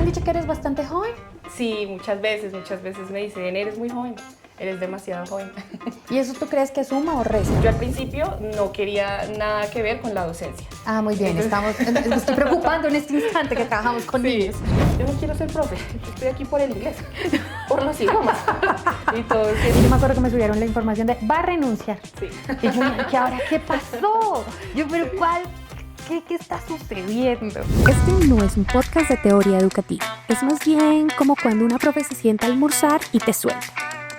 dicho que eres bastante joven? Sí, muchas veces me dicen, eres muy joven, eres demasiado joven. ¿Y eso tú crees que suma o resta? Yo al principio no quería nada que ver con la docencia. Ah, muy bien, me estoy preocupando en este instante que trabajamos con niños. Yo no quiero ser profe, estoy aquí por el inglés, por los idiomas. Y todo Y yo me acuerdo que me subieron la información de va a renunciar. sí. Y yo, ¿qué ahora qué pasó? Yo, pero ¿cuál? ¿Qué está sucediendo? Este no es un podcast de teoría educativa. Es más bien como cuando una profe se sienta a almorzar y te suelta.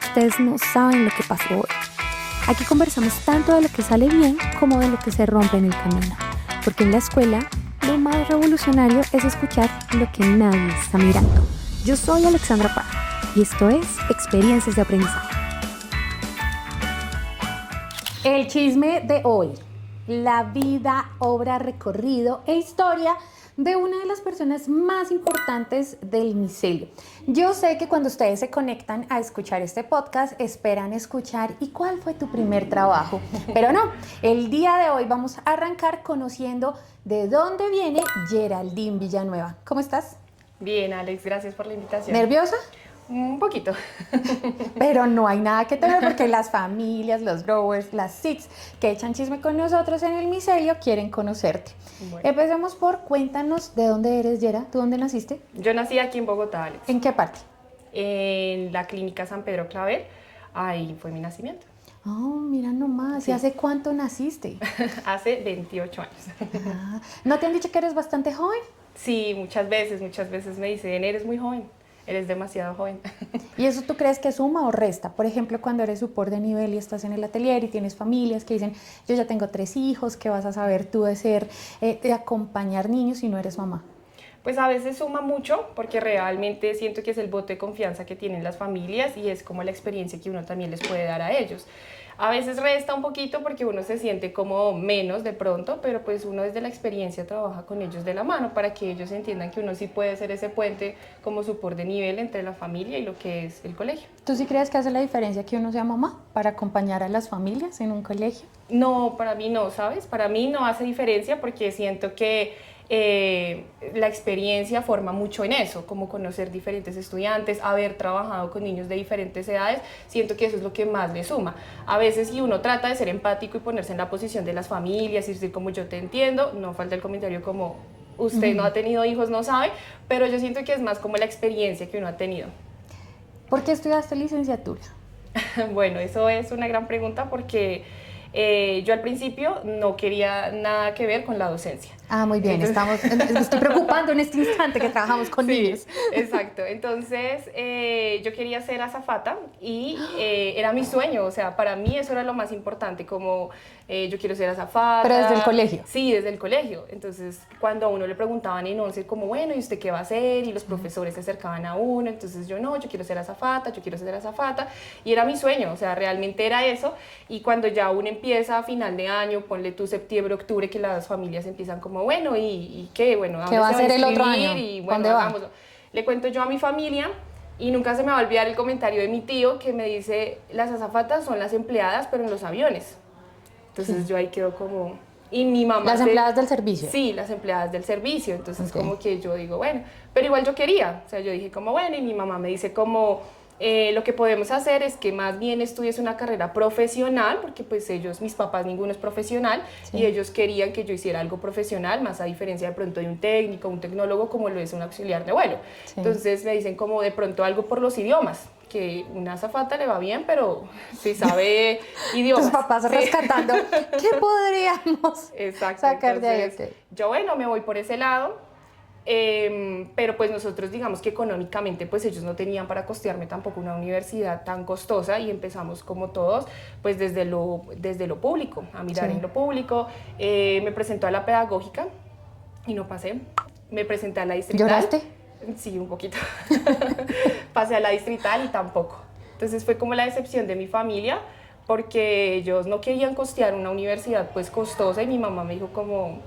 Ustedes no saben lo que pasó hoy. Aquí conversamos tanto de lo que sale bien como de lo que se rompe en el camino. Porque en la escuela, lo más revolucionario es escuchar lo que nadie está mirando. Yo soy Alexandra Parra y esto es Experiencias de Aprendizaje. El chisme de hoy. La vida, obra, recorrido e historia de una de las personas más importantes del micelio. Yo sé que cuando ustedes se conectan a escuchar este podcast, esperan escuchar ¿y cuál fue tu primer trabajo? Pero no, el día de hoy vamos a arrancar conociendo de dónde viene Geraldine Villanueva. ¿Cómo estás? Bien, Alex, gracias por la invitación. ¿Nerviosa? Un poquito. Pero no hay nada que temer porque las familias, los growers, las SITs que echan chisme con nosotros en el micelio quieren conocerte. Bueno. Empecemos por cuéntanos de dónde eres, Yera. ¿Tú dónde naciste? Yo nací aquí en Bogotá, Alex, ¿En qué parte? en la clínica San Pedro Claver. Ahí fue mi nacimiento, Oh, mira nomás. Sí. ¿Y hace cuánto naciste? hace 28 años. Ah, ¿no te han dicho que eres bastante joven? Sí, muchas veces me dicen, eres muy joven, eres demasiado joven. ¿Y eso tú crees que suma o resta? Por ejemplo, cuando eres suport de nivel y estás en el atelier y tienes familias que dicen, yo ya tengo 3 hijos, ¿qué vas a saber tú de acompañar niños si no eres mamá? Pues a veces suma mucho porque realmente siento que es el voto de confianza que tienen las familias y es como la experiencia que uno también les puede dar a ellos. A veces resta un poquito porque uno se siente como menos de pronto, pero pues uno desde la experiencia trabaja con ellos de la mano para que ellos entiendan que uno sí puede ser ese puente como support de nivel entre la familia y lo que es el colegio. ¿Tú sí crees que hace la diferencia que uno sea mamá para acompañar a las familias en un colegio? No, para mí no, ¿sabes? Para mí no hace diferencia porque siento que la experiencia forma mucho en eso, como conocer diferentes estudiantes, haber trabajado con niños de diferentes edades, siento que eso es lo que más le suma. A veces si uno trata de ser empático y ponerse en la posición de las familias y decir como yo te entiendo, no falta el comentario como usted no ha tenido hijos, no sabe, pero yo siento que es más como la experiencia que uno ha tenido. ¿Por qué estudiaste licenciatura? Bueno, eso es una gran pregunta porque yo al principio no quería nada que ver con la docencia. Ah, muy bien, me estoy preocupando en este instante que trabajamos con niños. Exacto. Entonces, yo quería ser azafata y era mi sueño, o sea, para mí eso era lo más importante, como yo quiero ser azafata. ¿Pero desde el colegio? Sí, desde el colegio. Entonces, cuando a uno le preguntaban en 11, como, bueno, ¿y usted qué va a hacer? Y los profesores se acercaban a uno, entonces yo no, yo quiero ser azafata, y era mi sueño, o sea, realmente era eso. Y cuando ya uno empieza a final de año, ponle tú septiembre, octubre, que las familias empiezan como, bueno, ¿y qué? Bueno, ¿Qué va a hacer el otro año? Y bueno, ¿Dónde va? hagámoslo. Le cuento yo a mi familia y nunca se me va a olvidar el comentario de mi tío que me dice, las azafatas son las empleadas, pero en los aviones. Entonces yo ahí quedo como... Y mi mamá... ¿Las empleadas del servicio? Sí, las empleadas del servicio. Entonces Okay. como que yo digo, bueno, pero igual yo quería. O sea, yo dije como, bueno, y mi mamá me dice como... lo que podemos hacer es que más bien estudies una carrera profesional, porque pues ellos, mis papás, ninguno es profesional, Sí. y ellos querían que yo hiciera algo profesional, más a diferencia de pronto de un técnico, un tecnólogo, como lo es un auxiliar de vuelo. Sí. Entonces me dicen como de pronto algo por los idiomas, que una azafata le va bien, pero si sabe idiomas. Tus papás Sí. rescatando, ¿qué podríamos Exacto. sacar de ahí? Entonces, Okay. yo bueno, me voy por ese lado. Pero pues nosotros digamos que económicamente pues ellos no tenían para costearme tampoco una universidad tan costosa y empezamos como todos pues desde lo público, a mirar Sí. en lo público. Me presentó a la pedagógica y no pasé, me presenté a la distrital. ¿Lloraste? Sí, un poquito. Pasé a la distrital y tampoco. Entonces fue como la decepción de mi familia porque ellos no querían costear una universidad pues costosa y mi mamá me dijo como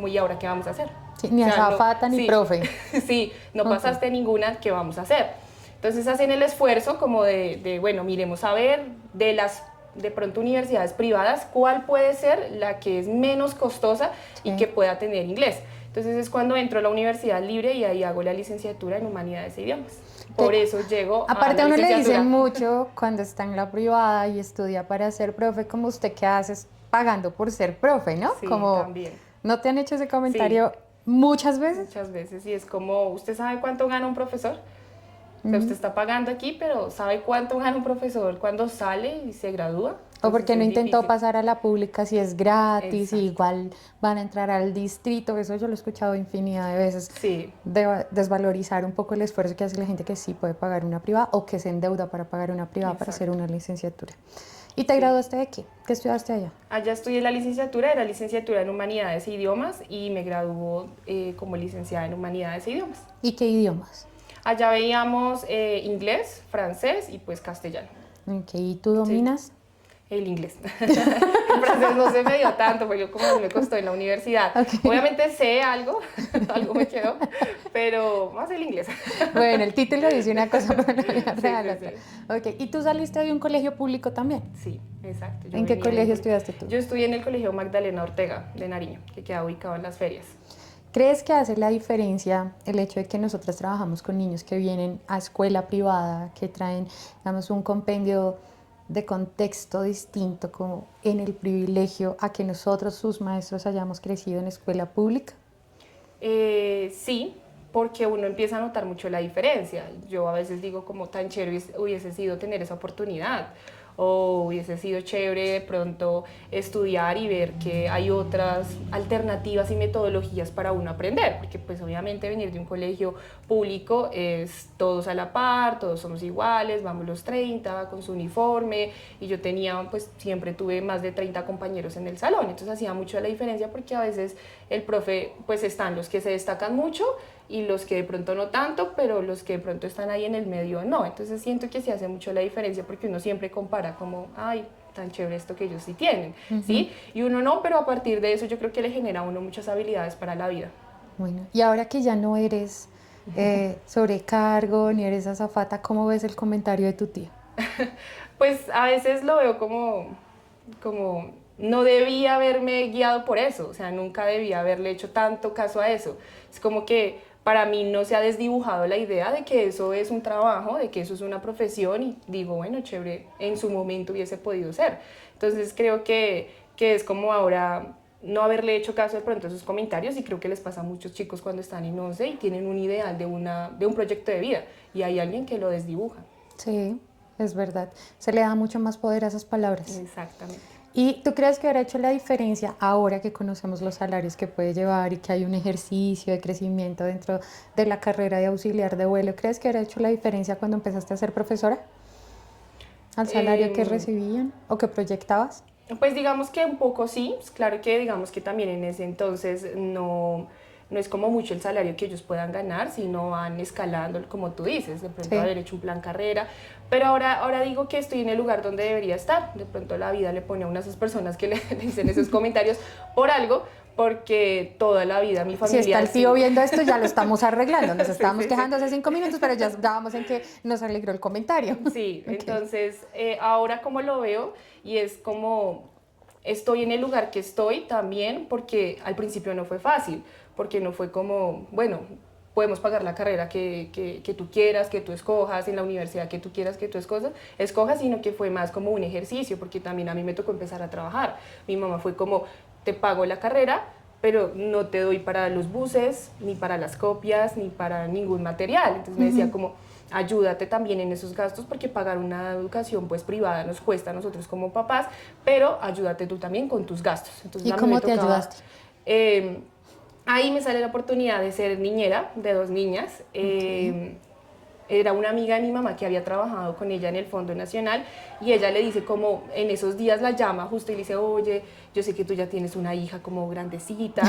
¿y ahora qué vamos a hacer? Sí, ni O sea, azafata ni sí, profe. Sí, no pasaste ninguna, ¿qué vamos a hacer? Entonces hacen el esfuerzo como de bueno, miremos a ver de pronto universidades privadas, cuál puede ser la que es menos costosa y que pueda tener inglés. Entonces es cuando entro a la universidad libre y ahí hago la licenciatura en Humanidades e Idiomas. Por eso llego Aparte a a la uno le licenciatura. dicen mucho cuando está en la privada y estudia para ser profe, como usted qué haces pagando por ser profe, ¿no? Sí, Como, también. ¿no te han hecho ese comentario muchas veces? Muchas veces. Y es como, ¿usted sabe cuánto gana un profesor? O sea, usted está pagando aquí, pero ¿sabe cuánto gana un profesor cuando sale y se gradúa? O porque Entonces no es intentó difícil. pasar a la pública si es gratis y Exacto. igual van a entrar al distrito. Eso yo lo he escuchado infinidad de veces. Sí, Desvalorizar un poco el esfuerzo que hace la gente que sí puede pagar una privada o que se endeuda para pagar una privada para hacer exacto. una licenciatura. ¿Y te Sí. graduaste de qué? ¿Qué estudiaste allá? Allá estudié la licenciatura, era licenciatura en Humanidades e Idiomas y me graduó como licenciada en Humanidades e Idiomas. ¿Y qué idiomas? Allá veíamos inglés, francés y pues castellano. Ok, ¿y tú dominas? El inglés. El francés no se me dio tanto, porque como a mí me costó en la universidad. Ok. Obviamente sé algo, algo me quedó, pero más el inglés. Bueno, el título dice una cosa, pero la vida Sí, real sí, otra. Ok, ¿y tú saliste de un colegio público también? Sí, exacto. Yo ¿En qué venía colegio del estudiaste tú? Yo estudié en el Colegio Magdalena Ortega de Nariño, que queda ubicado en Las Ferias. ¿Crees que hace la diferencia el hecho de que nosotros trabajamos con niños que vienen a escuela privada, que traen, digamos, un compendio de contexto distinto como en el privilegio a que nosotros, sus maestros, hayamos crecido en escuela pública? Sí, porque uno empieza a notar mucho la diferencia. Yo a veces digo como tan chévere hubiese sido tener esa oportunidad o hubiese sido chévere de pronto estudiar y ver que hay otras alternativas y metodologías para uno aprender, porque pues obviamente venir de un colegio público es todos a la par, todos somos iguales, vamos los 30 con su uniforme y yo tenía pues siempre tuve más de 30 compañeros en el salón, entonces hacía mucho la diferencia porque a veces el profe pues están los que se destacan mucho y los que de pronto no tanto, pero los que de pronto están ahí en el medio no. Entonces siento que sí hace mucho la diferencia porque uno siempre compara como, ay, tan chévere esto que ellos sí tienen, ¿sí? Y uno no, pero a partir de eso yo creo que le genera a uno muchas habilidades para la vida. Bueno, y ahora que ya no eres sobrecargo ni eres azafata, ¿cómo ves el comentario de tu tía? Pues a veces lo veo como no debía haberme guiado por eso, o sea, nunca debía haberle hecho tanto caso a eso. Es como que para mí no se ha desdibujado la idea de que eso es un trabajo, de que eso es una profesión y digo, bueno, chévere, en su momento hubiese podido ser. Entonces creo que es como ahora no haberle hecho caso de pronto a esos comentarios y creo que les pasa a muchos chicos cuando están en 11 y tienen un ideal de un proyecto de vida y hay alguien que lo desdibuja. Sí, es verdad. Se le da mucho más poder a esas palabras. Exactamente. ¿Y tú crees que habrá hecho la diferencia ahora que conocemos los salarios que puede llevar y que hay un ejercicio de crecimiento dentro de la carrera de auxiliar de vuelo? ¿Crees que habrá hecho la diferencia cuando empezaste a ser profesora? ¿Al salario que recibían o que proyectabas? Pues digamos que un poco sí, pues claro que digamos que también en ese entonces no es como mucho el salario que ellos puedan ganar, sino van escalando, como tú dices, de pronto Sí. haber hecho un plan carrera, pero ahora digo que estoy en el lugar donde debería estar, de pronto la vida le pone a una de esas personas que le dicen esos comentarios por algo, porque toda la vida mi Si familia... está el tío sí. viendo esto, ya lo estamos arreglando. Nos estábamos sí, quejando hace 5 minutos, pero ya vamos en que nos alegró el comentario. Sí, Ok. entonces ahora como lo veo y es como estoy en el lugar que estoy también porque al principio no fue fácil, porque no fue como, bueno, podemos pagar la carrera que tú quieras, que tú escojas, en la universidad que tú quieras, que tú escojas, sino que fue más como un ejercicio, porque también a mí me tocó empezar a trabajar. Mi mamá fue como, te pago la carrera, pero no te doy para los buses, ni para las copias, ni para ningún material. Entonces me decía como, ayúdate también en esos gastos porque pagar una educación pues privada nos cuesta a nosotros como papás, pero ayúdate tú también con tus gastos. Entonces, ¿Y a mí cómo me te tocaba, ayudaste? Ahí me sale la oportunidad de ser niñera de 2 niñas. Era una amiga de mi mamá que había trabajado con ella en el Fondo Nacional y ella le dice como en esos días la llama justo y le dice, oye, yo sé que tú ya tienes una hija como grandecita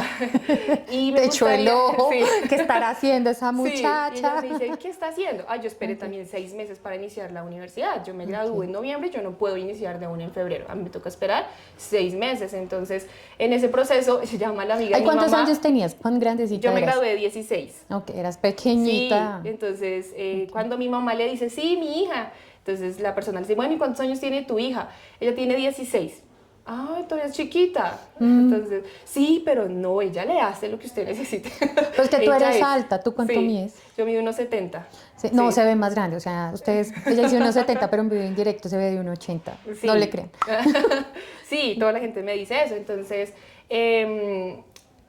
y me Te echó el gustaría- ojo. Sí. ¿Qué estará haciendo esa Sí, y muchacha? ella me dice, ¿qué está haciendo? Ah, yo esperé también 6 meses para iniciar la universidad. Yo me gradué en noviembre, yo no puedo iniciar de una en febrero. A mí me toca esperar 6 meses. Entonces, en ese proceso, se llama la amiga ¿Ay, de mi cuántos mamá. años tenías? ¿Cuán grandecita Yo me eras? gradué de 16. Ok, eras Sí, pequeñita. entonces cuando mi mamá le dice, sí, mi hija, entonces la persona le dice, bueno, ¿y cuántos años tiene tu hija? Ella tiene 16. ay, todavía es chiquita. Entonces, sí, pero no, ella le hace lo que usted necesite. Pues que tú Ella eres es. alta, ¿tú cuánto Sí, mides? yo mido 1,70. Sí, no, Sí. se ve más grande, o sea, ella dice 1,70, pero en video indirecto se ve de 1,80. Sí. No le crean. Sí, toda la gente me dice eso. Entonces,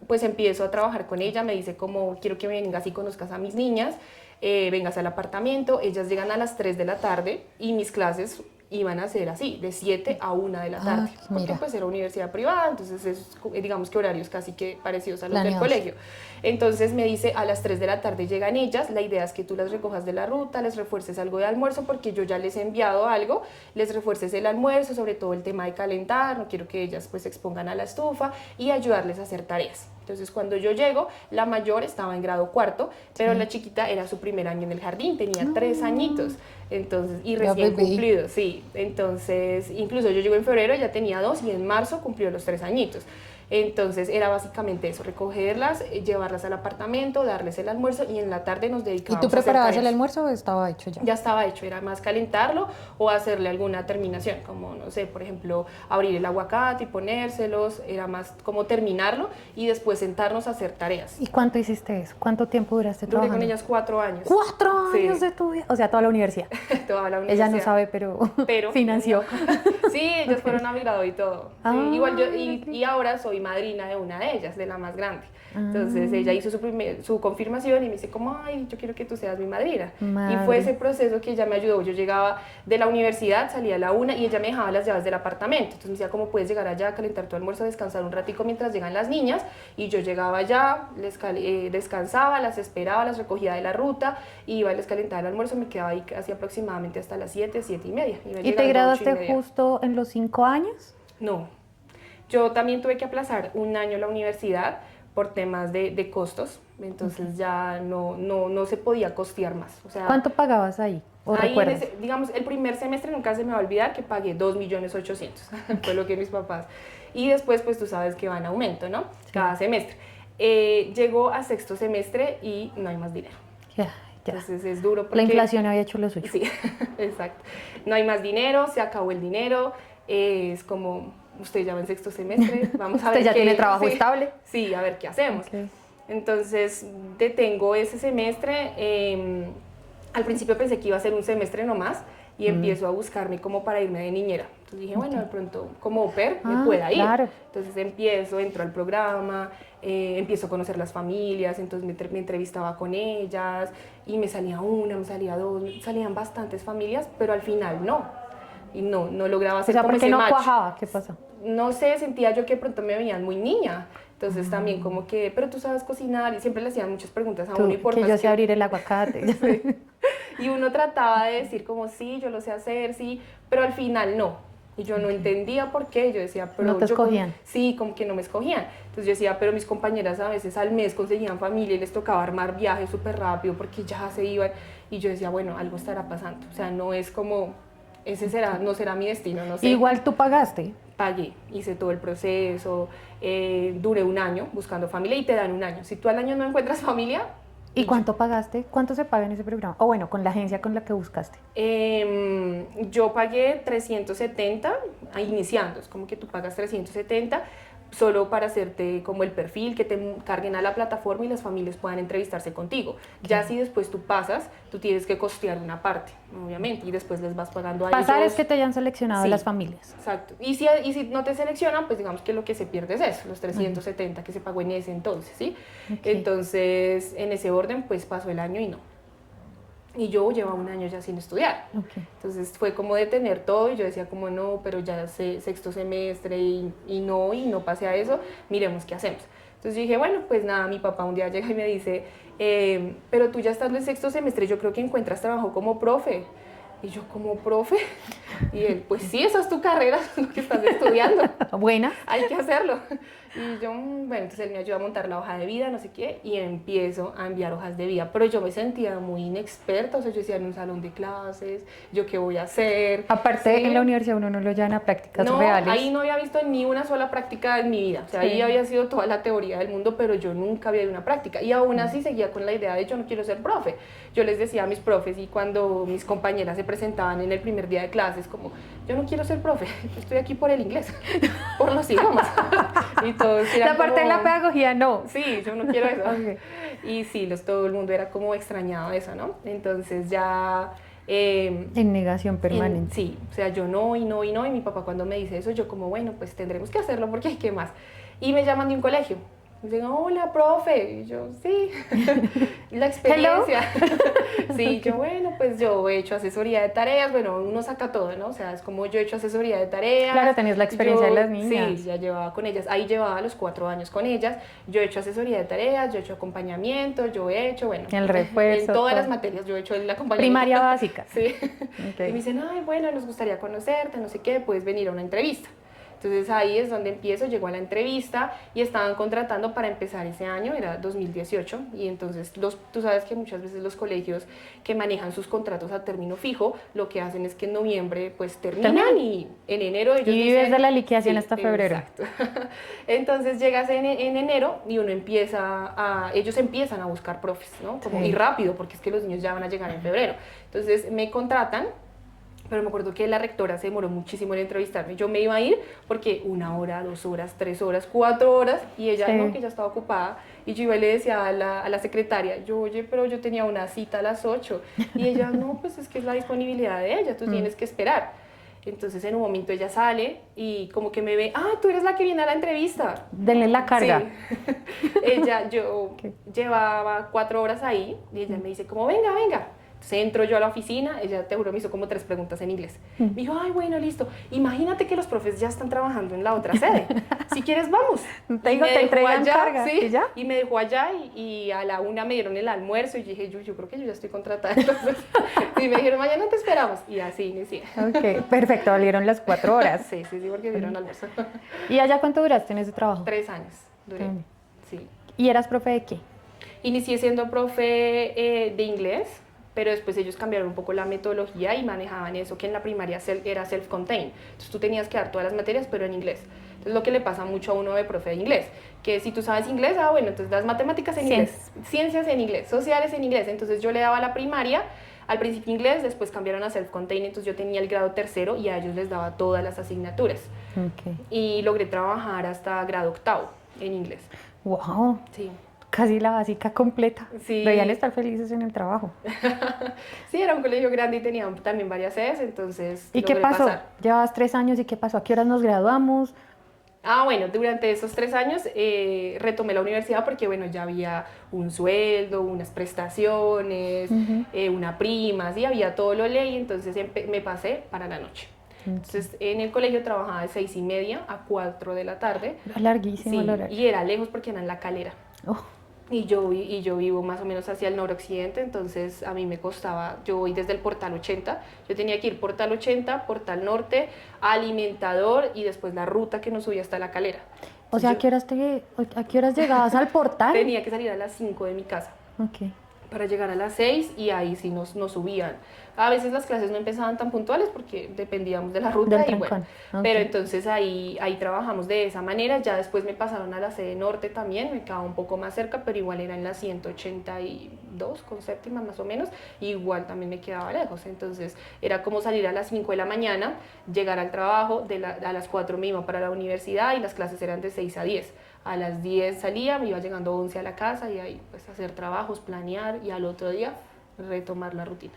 pues empiezo a trabajar con ella. Me dice como, quiero que vengas y conozcas a mis niñas, vengas al apartamento. Ellas llegan a las 3 de la tarde y mis clases iban a ser así, de 7 a 1 de la tarde. Porque mira. pues era universidad privada, entonces es, digamos que horarios casi que parecidos a los del Planeados. colegio. Entonces me dice, a las 3 de la tarde llegan ellas, la idea es que tú las recojas de la ruta, les refuerces algo de almuerzo, porque yo ya les he enviado algo, les refuerces el almuerzo, sobre todo el tema de calentar, no quiero que ellas pues se expongan a la estufa, y ayudarles a hacer tareas. Entonces cuando yo llego, la mayor estaba en grado cuarto, pero la chiquita era su primer año en el jardín, tenía 3 añitos, entonces, y Ya recién bebé. cumplido, sí. Entonces, incluso yo llego en febrero, ya tenía 2 y en marzo cumplió los 3 añitos. Entonces era básicamente eso, recogerlas, llevarlas al apartamento, darles el almuerzo y en la tarde nos ¿Y dedicábamos tú a hacer preparabas el tareas. almuerzo o estaba hecho ya? Ya estaba hecho, era más calentarlo o hacerle alguna terminación, como, no sé, por ejemplo, abrir el aguacate y ponérselos, era más como terminarlo y después sentarnos a hacer tareas. ¿Y cuánto hiciste eso? ¿Cuánto tiempo duraste Duré trabajando? con ellas 4 años. 4 Sí. años de tu vida, o sea, toda la universidad. Toda la Ella universidad. no sabe, pero financió. Sí, ellos fueron a mi grado y todo. Sí, Ah, igual yo, ok. y ahora soy madrina de una de ellas, de la más grande. Entonces ella hizo su confirmación y me dice como, ay, yo quiero que tú seas mi madrina. Y Madre. fue ese proceso que ella me ayudó. Yo llegaba de la universidad, salía a la 1 y ella me dejaba las llaves del apartamento. Entonces me decía, ¿cómo puedes llegar allá, calentar tu almuerzo, descansar un ratico mientras llegan las niñas? Y yo llegaba allá, descansaba, las esperaba, las recogía de la ruta, iba y les calentaba el almuerzo, me quedaba ahí casi aproximadamente hasta las 7, 7:30. Iba ¿Y llegando te a graduaste 8:30. justo en los 5 años? No, yo también tuve que aplazar un año la universidad por temas de costos, entonces ya no se podía costear más. O sea, ¿Cuánto pagabas ahí? ¿O ahí recuerdas? digamos, el primer semestre nunca se me va a olvidar que pagué 2.800.000, fue lo que mis papás. Y después, pues tú sabes que va en aumento, ¿no? Cada semestre. Llegó a sexto semestre y no hay más dinero. Ya. Entonces es duro porque... La inflación había hecho lo suyo. Sí, exacto. No hay más dinero, se acabó el dinero, es como, usted ya va en sexto semestre, vamos a ver Usted ya qué- tiene trabajo sí, estable. Sí, a ver qué hacemos. Ok. Entonces detengo ese semestre, al principio pensé que iba a ser un semestre nomás y empiezo a buscarme como para irme de niñera. Entonces dije, bueno, de pronto como au pair me pueda ir. Claro. Entonces entro al programa, empiezo a conocer las familias, entonces me entrevistaba con ellas y me salía una, me salía dos, salían bastantes familias, pero al final no. Y no lograba O hacer sea, como ¿por qué ese no match. cuajaba? ¿Qué pasó? No sé, sentía yo que de pronto me veían muy niña. Entonces también como que, pero tú sabes cocinar y siempre le hacían muchas preguntas a Tú, uno y por que más yo sé abrir el aguacate. y uno trataba de decir como sí, yo lo sé hacer, sí, pero al final no. Y yo no entendía por qué. Yo decía, pero No te yo como- escogían. sí, como que no me escogían. Entonces yo decía, pero mis compañeras a veces al mes conseguían familia y les tocaba armar viajes súper rápido porque ya se iban. Y yo decía, bueno, algo estará pasando. O sea, no es como, no será mi destino, no sé. Igual tú pagaste. Pagué, hice todo el proceso, duré un año buscando familia y te dan un año. Si tú al año no encuentras familia... ¿Y cuánto pagaste? ¿Cuánto se paga en ese programa? O bueno, con la agencia con la que buscaste. Yo pagué 370 iniciando, es como que tú pagas 370 solo para hacerte como el perfil, que te carguen a la plataforma y las familias puedan entrevistarse contigo. Ya si después tú pasas, tú tienes que costear una parte, obviamente, y después les vas pagando a Pasar ellos. es que te hayan seleccionado Sí. las familias. Exacto. Y si no te seleccionan, pues digamos que lo que se pierde es eso, los 370 que se pagó en ese entonces, ¿sí? Ok. Entonces, en ese orden, pues pasó el año y no. Y yo llevaba un año ya sin estudiar. Ok. Entonces fue como detener todo y yo decía como no, pero ya sexto semestre y no pasé a eso, miremos qué hacemos. Entonces yo dije, bueno, pues nada, mi papá un día llega y me dice, pero tú ya estás en sexto semestre, yo creo que encuentras trabajo como profe. Y yo, ¿como profe? Y él, pues sí, esa es tu carrera, lo que estás estudiando. Buena. Hay que hacerlo. Y yo, bueno, entonces él me ayuda a montar la hoja de vida, no sé qué, y empiezo a enviar hojas de vida. Pero yo me sentía muy inexperta, o sea, yo decía en un salón de clases, ¿yo qué voy a hacer? Aparte, Sí. en la universidad uno no lo llevan a prácticas No, reales. ahí no había visto ni una sola práctica en mi vida. O sea, Sí. ahí había sido toda la teoría del mundo, pero yo nunca había ido a una práctica. Y aún así seguía con la idea de yo no quiero ser profe. Yo les decía a mis profes y cuando mis compañeras se presentaban en el primer día de clases como, yo no quiero ser profe, estoy aquí por el inglés, por los idiomas. Y todos eran La parte de la como, pedagogía no. sí, yo no quiero eso. Ok. Y sí, todo el mundo era como extrañado de eso, ¿no? Entonces ya... En negación permanente. sí, o sea, yo no, y no, y no, y mi papá cuando me dice eso, yo como, bueno, pues tendremos que hacerlo porque ¿qué más? Y me llaman de un colegio. Me dicen, hola, profe. Y yo, sí, la experiencia. Sí, yo, bueno, pues yo he hecho asesoría de tareas, bueno, uno saca todo, ¿no? O sea, es como yo he hecho asesoría de tareas. Claro, tenías la experiencia de las niñas. Sí, ya llevaba con ellas, ahí llevaba los 4 años con ellas. Yo he hecho asesoría de tareas, yo he hecho acompañamiento, yo he hecho, bueno, El refuerzo, en todas todo. las materias yo he hecho el acompañamiento. Primaria básica. Sí. Ok. Y me dicen, ay, bueno, nos gustaría conocerte, no sé qué, puedes venir a una entrevista. Entonces ahí es donde empiezo, llego a la entrevista y estaban contratando para empezar ese año, era 2018, y entonces tú sabes que muchas veces los colegios que manejan sus contratos a término fijo, lo que hacen es que en noviembre pues terminan y en enero ellos Y vives dicen, de la liquidación sí, hasta febrero. Exacto. Entonces llegas en enero y ellos empiezan a buscar profes, ¿no? Como, Sí. y rápido, porque es que los niños ya van a llegar en febrero. Entonces me contratan. Pero me acuerdo que la rectora se demoró muchísimo en entrevistarme. Yo me iba a ir porque 1 hora, 2 horas, 3 horas, 4 horas, y ella Sí. no, que ya estaba ocupada. Y yo iba y le decía a la secretaria, yo, oye, pero yo tenía una cita a las 8. Y ella, no, pues es que es la disponibilidad de ella, tú tienes que esperar. Entonces en un momento ella sale y como que me ve, ah, tú eres la que viene a la entrevista. Denle la carga. Sí. Yo llevaba 4 horas ahí y ella me dice como, venga, venga. Entonces entro yo a la oficina, ella te juro me hizo como 3 preguntas en inglés. Me dijo, ay, bueno, listo. Imagínate que los profes ya están trabajando en la otra sede. Si quieres, vamos. Te digo, Y me te dejó entregan carga, sí, ¿y ya? y me dejó allá y a la 1 me dieron el almuerzo y dije, yo creo que yo ya estoy contratada. Entonces, y me dijeron, mañana te esperamos. Y así inicié. Ok, perfecto, valieron las 4 horas. Sí, porque dieron almuerzo. ¿Y allá cuánto duraste en ese trabajo? 3 años duré, sí. ¿Y eras profe de qué? Inicié siendo profe de inglés, pero después ellos cambiaron un poco la metodología y manejaban eso que en la primaria era self-contained. Entonces tú tenías que dar todas las materias, pero en inglés. Entonces lo que le pasa mucho a uno de profe de inglés, que si tú sabes inglés, bueno, entonces das matemáticas en inglés, ciencias en inglés, sociales en inglés. Entonces yo le daba a la primaria, al principio inglés, después cambiaron a self-contained, entonces yo tenía el grado 3.º y a ellos les daba todas las asignaturas. Okay. Y logré trabajar hasta grado 8.º en inglés. Wow. Sí. Casi la básica completa. Sí. Debían estar felices en el trabajo. Sí, era un colegio grande y tenía también varias sedes, entonces ¿Y qué logré pasó? pasar. Llevabas 3 años y ¿qué pasó? ¿A qué horas nos graduamos? Bueno, durante esos 3 años retomé la universidad porque, bueno, ya había un sueldo, unas prestaciones, una prima, sí, había todo lo ley, entonces me pasé para la noche. Entonces, en el colegio trabajaba de 6:30 a 4 de la tarde. Era larguísimo Sí, el horario. y era lejos porque era en La Calera. Oh, Y yo vivo más o menos hacia el noroccidente, entonces a mí me costaba, yo voy desde el Portal 80, yo tenía que ir Portal 80, Portal Norte, Alimentador y después la ruta que nos subía hasta La Calera. o sea, Entonces, ¿a qué horas llegabas al portal? tenía que salir a las 5 de mi casa Ok. para llegar a las 6 y ahí sí nos subían. A veces las clases no empezaban tan puntuales porque dependíamos de la ruta Del y bueno, trancón. Ok. pero entonces ahí trabajamos de esa manera. Ya después me pasaron a la sede norte también, me quedaba un poco más cerca, pero igual era en la 182 con séptima más o menos, igual también me quedaba lejos. Entonces era como salir a las 5 de la mañana, llegar al trabajo, a las 4 me iba para la universidad y las clases eran de 6 a 10. A las 10 salía, me iba llegando 11 a la casa y ahí pues hacer trabajos, planear y al otro día retomar la rutina.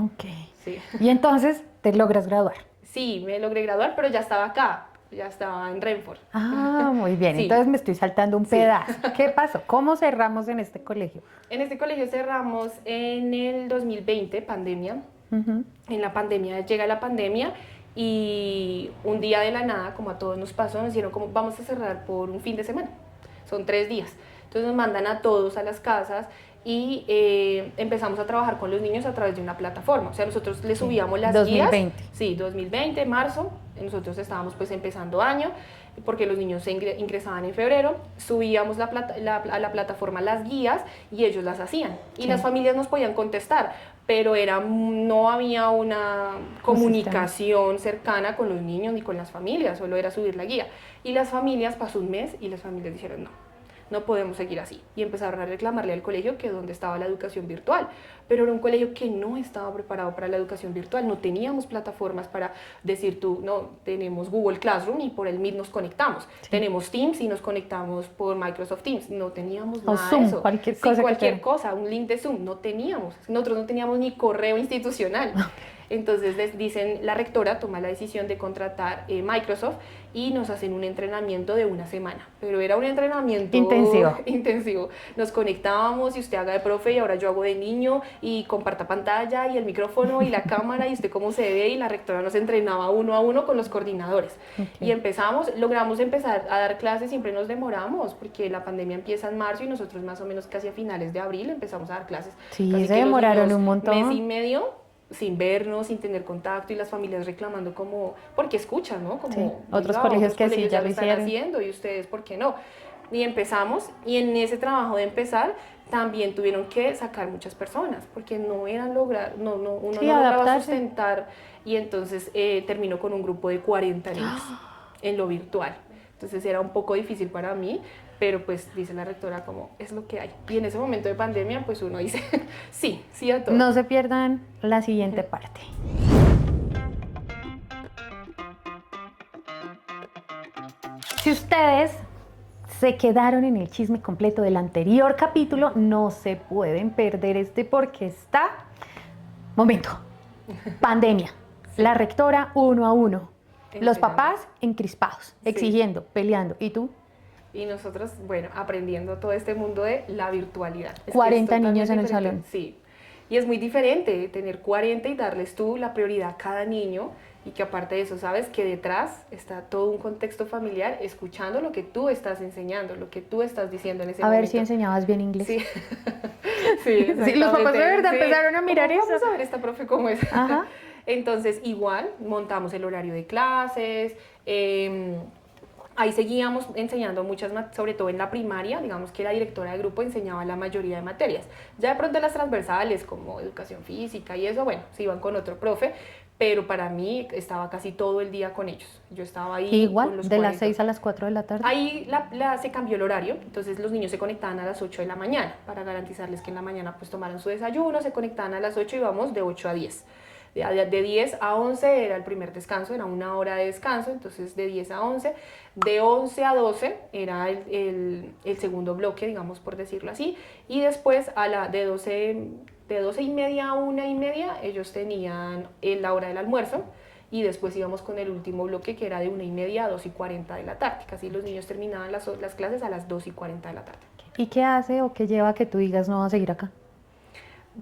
Ok. Sí. Y entonces te logras graduar. Sí, me logré graduar, pero ya estaba acá, ya estaba en Renfort. Ah, muy bien. Sí. Entonces me estoy saltando un Sí. pedazo. ¿Qué pasó? ¿Cómo cerramos en este colegio? En este colegio cerramos en el 2020, pandemia. Ujú. En la pandemia llega la pandemia y un día de la nada, como a todos nos pasó, nos dijeron como vamos a cerrar por un fin de semana. Son 3 días. Entonces nos mandan a todos a las casas y empezamos a trabajar con los niños a través de una plataforma. O sea, nosotros les subíamos las 2020. guías. Sí, 2020, marzo. Nosotros estábamos pues empezando año porque los niños se ingresaban en febrero. Subíamos a la plataforma las guías y ellos las hacían. Y Sí. las familias nos podían contestar, pero no había una comunicación cercana con los niños ni con las familias, solo era subir la guía. Y las familias, pasó un mes y las familias dijeron no. no podemos seguir así. Y empezaron a reclamarle al colegio que dónde estaba la educación virtual, pero era un colegio que no estaba preparado para la educación virtual, no teníamos plataformas para decir tú, no, tenemos Google Classroom y por el Meet nos conectamos, tenemos Teams y nos conectamos por Microsoft Teams, no teníamos O nada Zoom, de eso. cualquier Sí, cosa que cualquier fuera. cosa, un link de Zoom, no teníamos, nosotros no teníamos ni correo institucional. Entonces les dicen, la rectora toma la decisión de contratar Microsoft y nos hacen un entrenamiento de una semana, pero era un entrenamiento intensivo. Nos conectábamos y usted haga de profe y ahora yo hago de niño y comparta pantalla y el micrófono y la cámara y usted cómo se ve, y la rectora nos entrenaba uno a uno con los coordinadores. Y logramos empezar a dar clases, siempre nos demoramos porque la pandemia empieza en marzo y nosotros más o menos casi a finales de abril empezamos a dar clases. Sí, Casi se que los demoraron niños un montón. mes y medio sin vernos, sin tener contacto, y las familias reclamando como, porque escuchan, ¿no? Como, Sí, otros "Oiga, colegios que sí colegios ya lo lo están hicieron". haciendo y ustedes, ¿por qué no? Y empezamos, y en ese trabajo de empezar también tuvieron que sacar muchas personas, porque no eran uno Sí, no lograba adaptarse. sustentar, y entonces terminó con un grupo de 40 niños en lo virtual. Entonces era un poco difícil para mí, pero pues dice la rectora como, es lo que hay. Y en ese momento de pandemia, pues uno dice, sí a todo. No se pierdan la siguiente parte. Si ustedes se quedaron en el chisme completo del anterior capítulo, no se pueden perder este porque está... Momento. Pandemia. La rectora uno a uno. Los papás encrispados, exigiendo, peleando. ¿Y tú? Y nosotros, bueno, aprendiendo todo este mundo de la virtualidad. Es que es 40 niños totalmente en el diferente. salón. Sí. Y es muy diferente tener 40 y darles tú la prioridad a cada niño, y que aparte de eso, sabes que detrás está todo un contexto familiar escuchando lo que tú estás enseñando, lo que tú estás diciendo en ese A momento. ver si enseñabas bien inglés. Sí. Sí, los papás de verdad Sí. empezaron a mirar ¿Cómo eso. Vamos a ver esta profe cómo es. Ajá. Entonces, igual, montamos el horario de clases, ahí seguíamos enseñando sobre todo en la primaria, digamos que la directora de grupo enseñaba la mayoría de materias. Ya de pronto las transversales, como educación física y eso, bueno, se iban con otro profe, pero para mí estaba casi todo el día con ellos. Yo estaba ahí Igual, con los de las 40. 6 a las 4 de la tarde. Ahí se cambió el horario, entonces los niños se conectaban a las 8 de la mañana, para garantizarles que en la mañana pues tomaran su desayuno, se conectaban a las 8 y íbamos de 8 a 10. De 10 a 11 era el primer descanso, era una hora de descanso, entonces de 10 a 11, de 11 a 12 era el segundo bloque, digamos por decirlo así, y después de 12 y media a 1 y media ellos tenían la hora del almuerzo, y después íbamos con el último bloque que era de 1 y media a 2 y 40 de la tarde, casi los niños terminaban las clases a las 2 y 40 de la tarde. ¿Y qué hace o qué lleva a que tú digas no vas a seguir acá?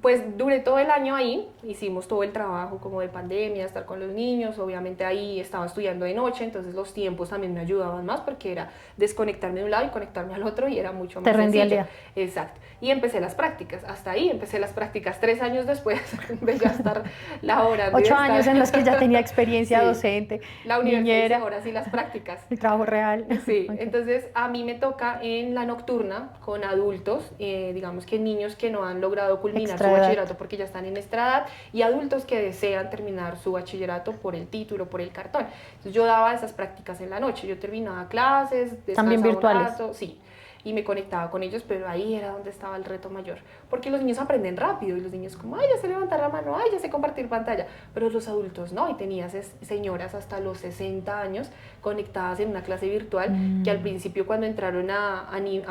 Pues duré todo el año ahí, hicimos todo el trabajo como de pandemia, estar con los niños, obviamente ahí estaba estudiando de noche, entonces los tiempos también me ayudaban más porque era desconectarme de un lado y conectarme al otro y era mucho más Te rendía el sencillo. día. Exacto. Y empecé las prácticas, hasta ahí empecé las prácticas 3 años después de ya estar laborando. 8 años en los que ya tenía experiencia Sí. docente, La universidad, niñera, ahora sí las prácticas. el trabajo real. Sí, Ok. entonces a mí me toca en la nocturna con adultos, digamos que niños que no han logrado culminar Extra su edad. bachillerato porque ya están en esta edad, y adultos que desean terminar su bachillerato por el título, por el cartón. Entonces yo daba esas prácticas en la noche, yo terminaba clases, También descansaba un virtuales. rato, sí, y me conectaba con ellos, pero ahí era donde estaba el reto mayor, porque los niños aprenden rápido y los niños como, ay, ya sé levantar la mano, ay, ya sé compartir pantalla, pero los adultos no, y tenías señoras hasta los 60 años conectadas en una clase virtual, que al principio cuando entraron a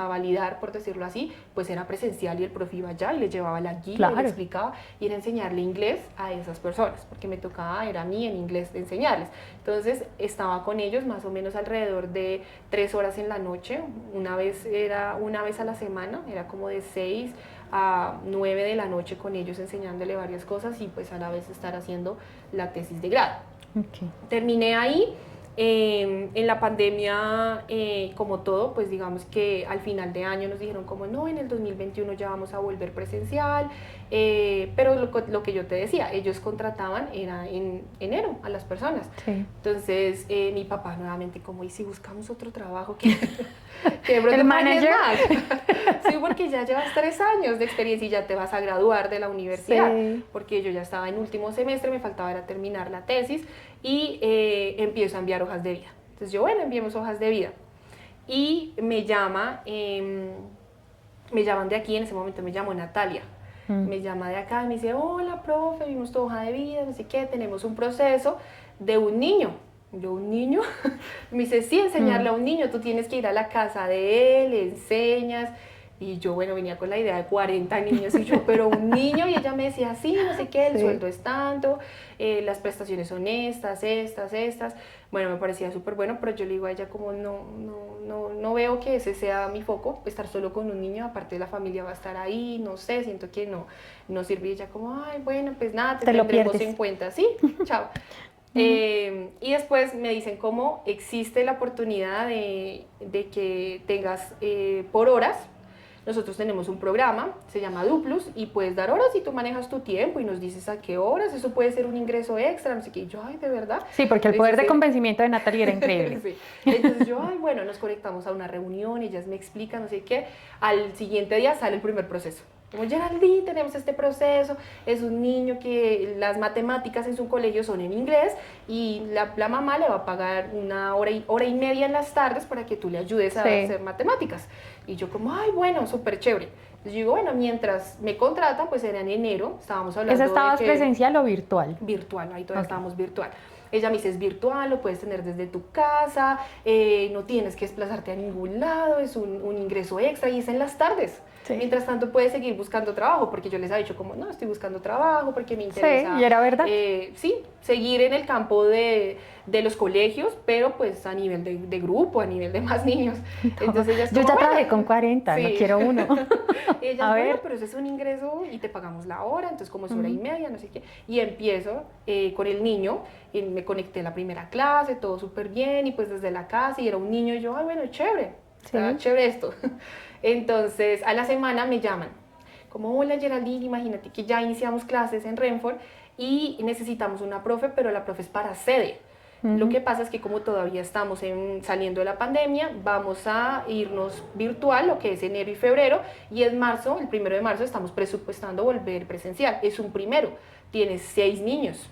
validar, por decirlo así, pues era presencial y el profe iba allá y les llevaba la guía, Claro. y le explicaba, y era enseñarle inglés a esas personas, porque me tocaba, era a mí en inglés de enseñarles. Entonces estaba con ellos más o menos alrededor de 3 horas en la noche, era una vez a la semana, era como de 6 a 9 de la noche con ellos enseñándole varias cosas y pues a la vez estar haciendo la tesis de grado. Ok. Terminé ahí. En la pandemia, como todo, pues digamos que al final de año nos dijeron como no, en el 2021 ya vamos a volver presencial, pero lo que yo te decía, ellos contrataban era en enero a las personas. Sí. Entonces mi papá nuevamente como, ¿y si buscamos otro trabajo que de pronto ¿El pagues manager? más? Sí, porque ya llevas 3 años de experiencia y ya te vas a graduar de la universidad, Sí. porque yo ya estaba en último semestre, me faltaba era terminar la tesis y empiezo a enviar hojas de vida. Entonces yo, bueno, enviemos hojas de vida. y me llaman de aquí, en ese momento me llamó Natalia. Me llama de acá y me dice, hola, profe, vimos tu hoja de vida, no sé qué, tenemos un proceso de un niño. Yo, ¿un niño? Me dice, sí, enseñarle a un niño, tú tienes que ir a la casa de él, le enseñas. Y yo, bueno, venía con la idea de 40 niños y yo, pero un niño, y ella me decía, sí, no sé qué, el sueldo es tanto, las prestaciones son estas. Bueno, me parecía súper bueno, pero yo le digo a ella como, no veo que ese sea mi foco, estar solo con un niño, aparte la familia va a estar ahí, no sé, siento que no sirve. Y ella como, ay, bueno, pues nada, te tendremos en cuenta, sí, chao. Y después me dicen cómo existe la oportunidad de que tengas por horas. Nosotros tenemos un programa, se llama Duplus, y puedes dar horas y tú manejas tu tiempo y nos dices a qué horas, eso puede ser un ingreso extra, no sé qué. Y yo, ay, ¿de verdad? Sí, porque el poder de convencimiento de Natalia era increíble. Sí. Entonces yo, ay, bueno, nos conectamos a una reunión, ellas me explican, no sé qué. Al siguiente día sale el primer proceso. Como, Geraldine, tenemos este proceso, es un niño que las matemáticas en su colegio son en inglés y la mamá le va a pagar una hora y media en las tardes para que tú le ayudes a hacer matemáticas. Y yo como, ay, bueno, súper chévere. Entonces yo digo, bueno, mientras me contratan, pues era en enero, estábamos hablando ¿Esa estabas de que, presencial o virtual? Virtual, ahí todavía estábamos virtual. Ella me dice, es virtual, lo puedes tener desde tu casa, no tienes que desplazarte a ningún lado, es un ingreso extra y es en las tardes. Sí. Mientras tanto puedes seguir buscando trabajo, porque yo les he dicho como, no, estoy buscando trabajo porque me interesa. Sí, y era verdad. Sí, seguir en el campo de los colegios, pero pues a nivel de grupo, a nivel de más niños. No, entonces ella es yo como, ya bueno, trabajé con 40, sí. No quiero uno. Y ella, bueno, pero ese es un ingreso y te pagamos la hora, entonces como es hora y media, no sé qué. Y empiezo con el niño, y me conecté a la primera clase, todo súper bien, y pues desde la casa, y era un niño, y yo, ay, bueno, chévere, está chévere esto. Entonces, a la semana me llaman, como, hola Geraldine, imagínate que ya iniciamos clases en Renford y necesitamos una profe, pero la profe es para sede. Lo que pasa es que como todavía estamos saliendo de la pandemia, vamos a irnos virtual, lo que es enero y febrero, y en marzo, el 1 de marzo, estamos presupuestando volver presencial. Es un primero, tienes 6 niños,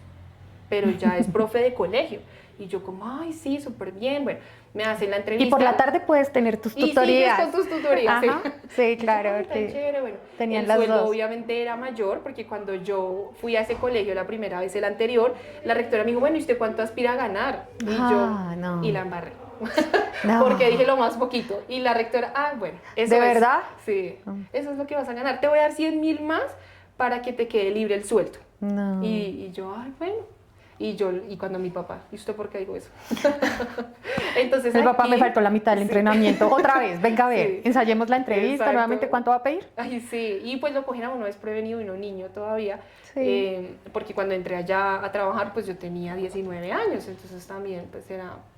pero ya es profe de colegio. Y yo como, ay, sí, súper bien, bueno, me hacen la entrevista. Y por la tarde puedes tener tus tutorías. Y sigues con tus tutorías, ajá, sí, claro. Ay, tan chévere, bueno. Tenían el las sueldo dos. obviamente era mayor, porque cuando yo fui a ese colegio la primera vez, el anterior, la rectora me dijo, bueno, ¿y usted cuánto aspira a ganar? Y yo, y la embarré. No. Porque dije lo más poquito. Y la rectora, bueno, eso ¿de verdad? Sí, eso es lo que vas a ganar. Te voy a dar 100.000 más para que te quede libre el sueldo. No. Y yo, ay, bueno. Y cuando mi papá, ¿y usted por qué dijo eso? Entonces el papá me faltó la mitad del entrenamiento. Otra vez, venga a ver, ensayemos la entrevista. Exacto. Nuevamente, ¿cuánto va a pedir? Ay, sí, y pues lo cogen a uno desprevenido y no niño todavía. Sí. Porque cuando entré allá a trabajar, pues yo tenía 19 años, entonces también pues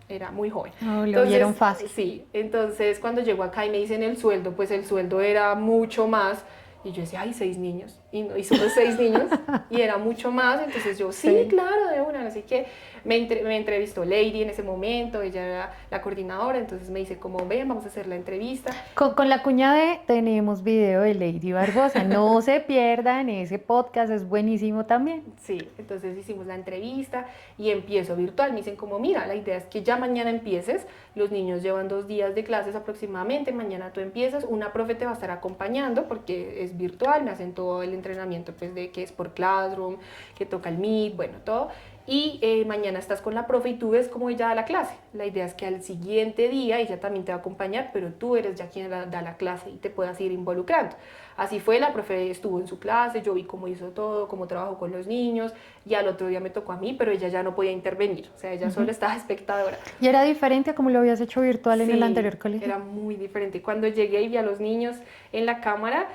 era muy joven. Oh, lo vieron fácil. Sí, entonces cuando llego acá y me dicen el sueldo, pues el sueldo era mucho más. Y yo decía, ay, 6 niños. Y somos 6 niños. Y era mucho más. Entonces yo, sí, claro, de una. Así que me entrevistó Lady en ese momento. Ella era la coordinadora. Entonces me dice, como ven, vamos a hacer la entrevista. Con la cuña de tenemos video de Lady Barbosa. No se pierdan ese podcast. Es buenísimo también. Sí, entonces hicimos la entrevista y empiezo virtual. Me dicen como, mira, la idea es que ya mañana empieces. Los niños llevan 2 días de clases aproximadamente. Mañana tú empiezas. Una profe te va a estar acompañando porque es virtual, me hacen todo el entrenamiento pues de que es por Classroom, que toca el Meet, bueno, todo. Y mañana estás con la profe y tú ves cómo ella da la clase. La idea es que al siguiente día ella también te va a acompañar, pero tú eres ya quien da la clase y te puedas ir involucrando. Así fue, la profe estuvo en su clase, yo vi cómo hizo todo, cómo trabajó con los niños, y al otro día me tocó a mí, pero ella ya no podía intervenir, o sea, ella solo estaba espectadora. ¿Y era diferente a como lo habías hecho virtual en el anterior colegio? Era muy diferente. Cuando llegué y vi a los niños en la cámara,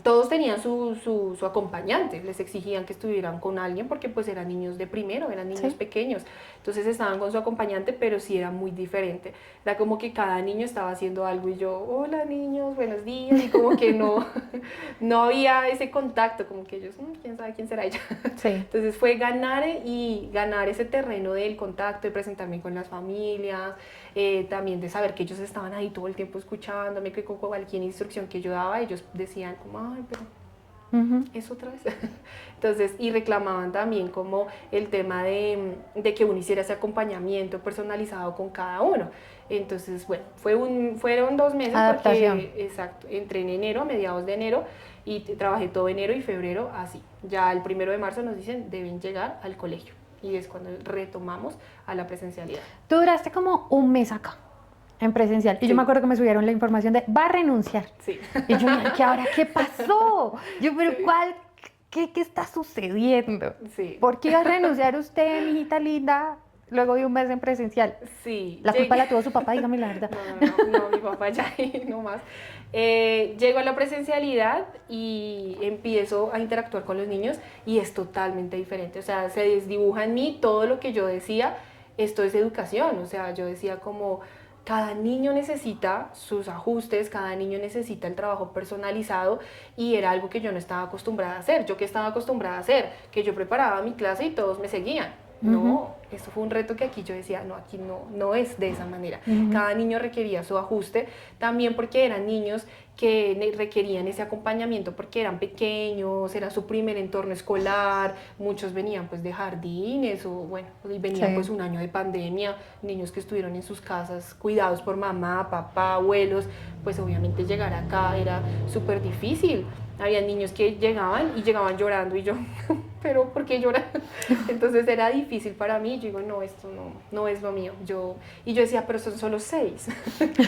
todos tenían su acompañante, les exigían que estuvieran con alguien porque pues eran niños de primero, eran niños pequeños, entonces estaban con su acompañante, pero sí era muy diferente, era como que cada niño estaba haciendo algo y yo, hola niños, buenos días, y como que no había ese contacto, como que ellos, quién sabe quién será ella. Sí. Entonces fue ganar ese terreno del contacto, de presentarme con las familias, también de saber que ellos estaban ahí todo el tiempo escuchándome, que con cualquier instrucción que yo daba, ellos decían como, ay, pero es otra vez. Entonces, y reclamaban también como el tema de que uno hiciera ese acompañamiento personalizado con cada uno. Entonces, bueno, fueron 2 meses Adaptación. porque, exacto, entré en enero, a mediados de enero, y trabajé todo enero y febrero así. Ya el 1 de marzo nos dicen, deben llegar al colegio. Y es cuando retomamos a la presencialidad. Tú duraste como un mes acá, en presencial. Y Sí. yo me acuerdo que me subieron la información de, va a renunciar. Sí. Y yo, ¿qué ahora qué pasó? Yo, pero Sí. ¿qué está sucediendo? Sí. ¿Por qué iba a renunciar usted, mijita linda, luego de un mes en presencial? Sí. La culpa la tuvo su papá, dígame la verdad. No, mi papá ya ahí no más. Llego a la presencialidad y empiezo a interactuar con los niños y es totalmente diferente. O sea, se desdibuja en mí todo lo que yo decía, esto es educación. O sea, yo decía como cada niño necesita sus ajustes, cada niño necesita el trabajo personalizado y era algo que yo no estaba acostumbrada a hacer. Yo que estaba acostumbrada a hacer, que yo preparaba mi clase y todos me seguían. No, esto fue un reto que aquí yo decía, no, aquí no es de esa manera. Cada niño requería su ajuste, también porque eran niños que requerían ese acompañamiento porque eran pequeños, era su primer entorno escolar, muchos venían pues de jardines o bueno, y venían Sí. pues un año de pandemia, niños que estuvieron en sus casas cuidados por mamá, papá, abuelos, pues obviamente llegar acá era súper difícil. Había niños que llegaban y llegaban llorando y yo, pero ¿por qué lloran? Entonces era difícil para mí, yo digo, no, esto no es lo mío. Y yo decía, pero son solo 6.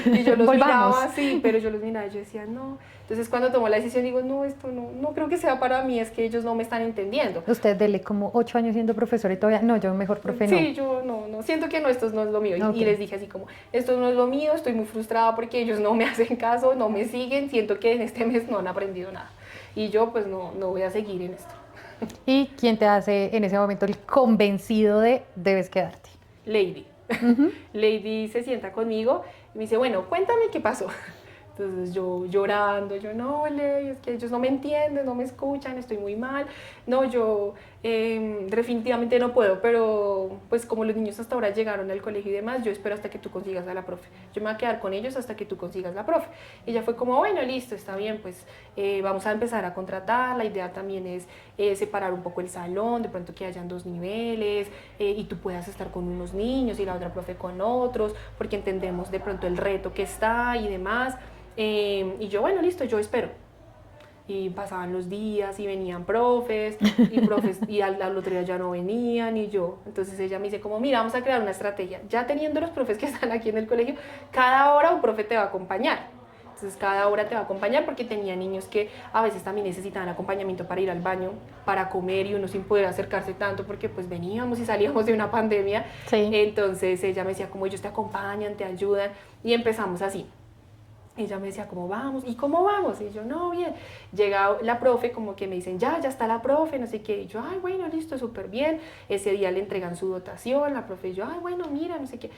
Y yo los Volvamos. miraba así, pero yo los miraba y yo decía, no. Entonces cuando tomo la decisión digo, no, esto no creo que sea para mí, es que ellos no me están entendiendo. Usted dele como 8 años siendo profesor y todavía, no, yo mejor profe no. Sí, yo no, siento que no, esto no es lo mío. Ok. Y les dije así como, esto no es lo mío, estoy muy frustrada porque ellos no me hacen caso, no me siguen, siento que en este mes no han aprendido nada. Y yo pues no voy a seguir en esto. ¿Y quién te hace en ese momento el convencido de debes quedarte? Lady. Lady se sienta conmigo y me dice, bueno, cuéntame qué pasó. Entonces yo llorando, yo no, Ley, es que ellos no me entienden, no me escuchan, estoy muy mal. No, yo definitivamente no puedo, pero pues como los niños hasta ahora llegaron al colegio y demás, yo espero hasta que tú consigas a la profe. Yo me voy a quedar con ellos hasta que tú consigas la profe. Y ella fue como, bueno, listo, está bien, pues vamos a empezar a contratar. La idea también es separar un poco el salón, de pronto que hayan 2 niveles y tú puedas estar con unos niños y la otra profe con otros, porque entendemos de pronto el reto que está y demás. Y yo, bueno, listo, yo espero. Y pasaban los días y venían profes y al otro día ya no venían y yo. Entonces ella me dice como, mira, vamos a crear una estrategia. Ya teniendo los profes que están aquí en el colegio, cada hora un profe te va a acompañar. Entonces cada hora te va a acompañar porque tenía niños que a veces también necesitaban acompañamiento para ir al baño, para comer y uno sin poder acercarse tanto porque pues veníamos y salíamos de una pandemia. Sí. Entonces ella me decía como ellos te acompañan, te ayudan y empezamos así. Ella me decía, ¿cómo vamos? ¿Y cómo vamos? Y yo, no, bien. Llega la profe, como que me dicen, ya está la profe, no sé qué. Y yo, ay, bueno, listo, súper bien. Ese día le entregan su dotación, la profe, y yo, ay, bueno, mira, no sé qué.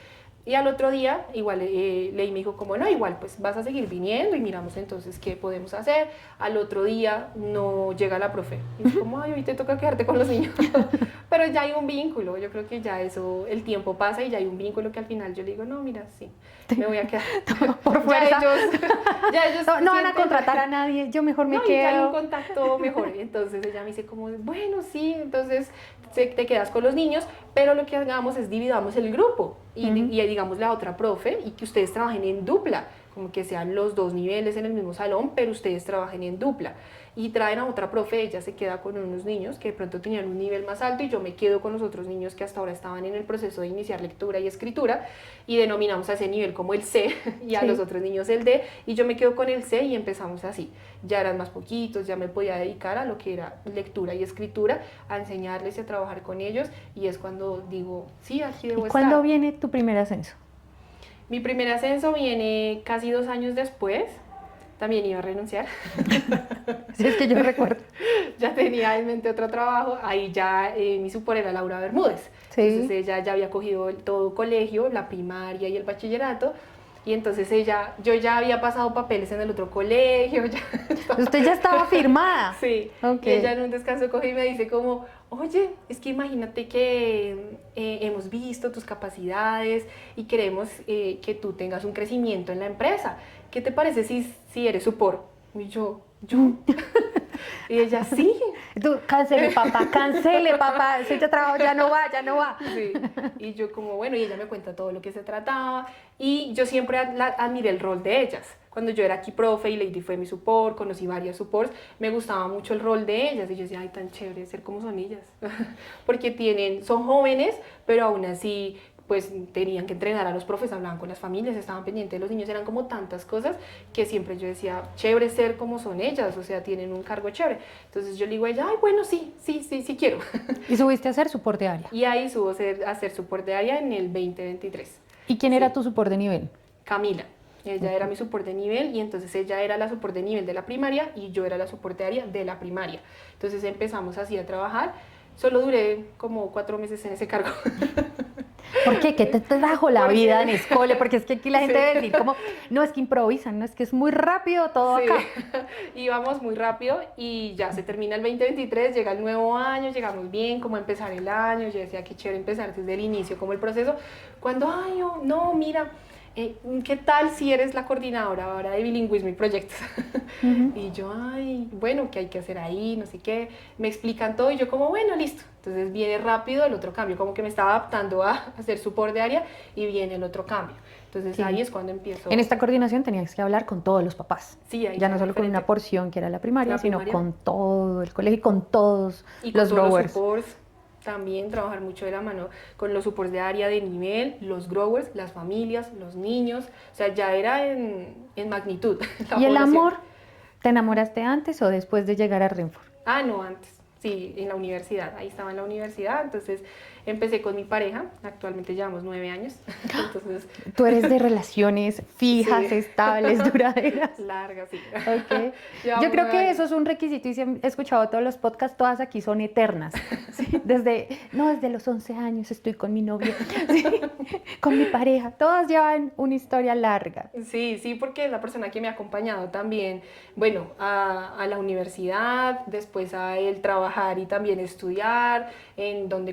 Y al otro día, igual, Ley me dijo, como, no, igual, pues vas a seguir viniendo y miramos entonces qué podemos hacer. Al otro día no llega la profe. Y yo, como, ay, hoy te toca quedarte con los niños. Pero ya hay un vínculo, yo creo que ya eso, el tiempo pasa y ya hay un vínculo que al final yo le digo, no, mira, sí, me voy a quedar. Por fuerza. Ya ellos No van a sienten- contratar a nadie, yo mejor me no, y ya hay un quedo. contacto mejor. Entonces ella me dice como, bueno, sí, entonces te quedas con los niños, pero lo que hagamos es dividamos el grupo y digámosle a otra profe y que ustedes trabajen en dupla, como que sean los 2 niveles en el mismo salón, pero ustedes trabajen en dupla. Y traen a otra profe, ella se queda con unos niños que de pronto tenían un nivel más alto y yo me quedo con los otros niños que hasta ahora estaban en el proceso de iniciar lectura y escritura y denominamos a ese nivel como el C y a Sí. los otros niños el D y yo me quedo con el C y empezamos así. Ya eran más poquitos, ya me podía dedicar a lo que era lectura y escritura, a enseñarles y a trabajar con ellos y es cuando digo, sí, aquí debo ¿Y estar. cuándo viene tu primer ascenso? Mi primer ascenso viene casi 2 años después, también iba a renunciar. Si es que yo recuerdo. Ya tenía en mente otro trabajo, ahí ya mi supor era Laura Bermúdez. Sí. Entonces ella ya había cogido todo colegio, la primaria y el bachillerato, y entonces yo ya había pasado papeles en el otro colegio, ya Usted ya estaba firmada. sí, Ok. y ella en un descanso coge y me dice como, oye, es que imagínate que hemos visto tus capacidades y queremos que tú tengas un crecimiento en la empresa. ¿Qué te parece si eres supor? Y yo, y ella, sí. Tú, cancele, papá, ese trabajo ya no va, ya no va. Sí. Y yo como, bueno, y ella me cuenta todo lo que se trataba y yo siempre admiré el rol de ellas. Cuando yo era aquí profe y Lady fue mi support, conocí varias supports, me gustaba mucho el rol de ellas y yo decía, ay, tan chévere ser como son ellas, porque son jóvenes, pero aún así pues tenían que entrenar a los profes, hablaban con las familias, estaban pendientes de los niños, eran como tantas cosas que siempre yo decía, chévere ser como son ellas, o sea, tienen un cargo chévere. Entonces yo le digo a ella, ay, bueno, sí quiero. ¿Y subiste a hacer soporte área? Y ahí subo a hacer soporte área en el 2023. ¿Y quién era tu soporte de nivel? Camila. Ella era mi soporte de nivel y entonces ella era la soporte de nivel de la primaria y yo era la soporte área de la primaria. Entonces empezamos así a trabajar. Solo duré como 4 meses en ese cargo. ¿Por qué? ¿Qué te trajo la vida en escuela? Porque es que aquí la gente debe decir como, no, es que improvisan, no, es que es muy rápido todo acá. Íbamos muy rápido y ya se termina el 2023, llega el nuevo año, llegamos bien, como a empezar el año, yo decía qué chévere empezar desde el inicio, como el proceso, cuando, ay, no, mira, ¿qué tal si eres la coordinadora ahora de bilingüismo y proyectos? Y yo, ay, bueno, ¿qué hay que hacer ahí? No sé qué, me explican todo y yo como, bueno, listo. Entonces viene rápido el otro cambio, como que me estaba adaptando a hacer support de área y viene el otro cambio. Entonces ahí es cuando empiezo. En esta coordinación tenías que hablar con todos los papás. Sí, ahí ya no solo con una porción que era la primaria, sino primaria. con todo el colegio y con todos y los con todos growers. Los supports, también trabajar mucho de la mano con los supports de área de nivel, los growers, las familias, los niños, o sea, ya era en magnitud. ¿Y el amor? ¿Te enamoraste antes o después de llegar a Renfort? Ah, no, antes. Sí, en la universidad, ahí estaba en la universidad, entonces empecé con mi pareja, actualmente llevamos 9 años, entonces... Tú eres de relaciones fijas, sí. Estables, duraderas. Largas, sí. Okay. Yo creo que eso es un requisito y si he escuchado todos los podcasts, todas aquí son eternas. ¿Sí? Desde los 11 años estoy con mi novio, ¿sí? Con mi pareja, todas llevan una historia larga. Sí, porque es la persona que me ha acompañado también, bueno, a la universidad, después a el trabajar y también estudiar,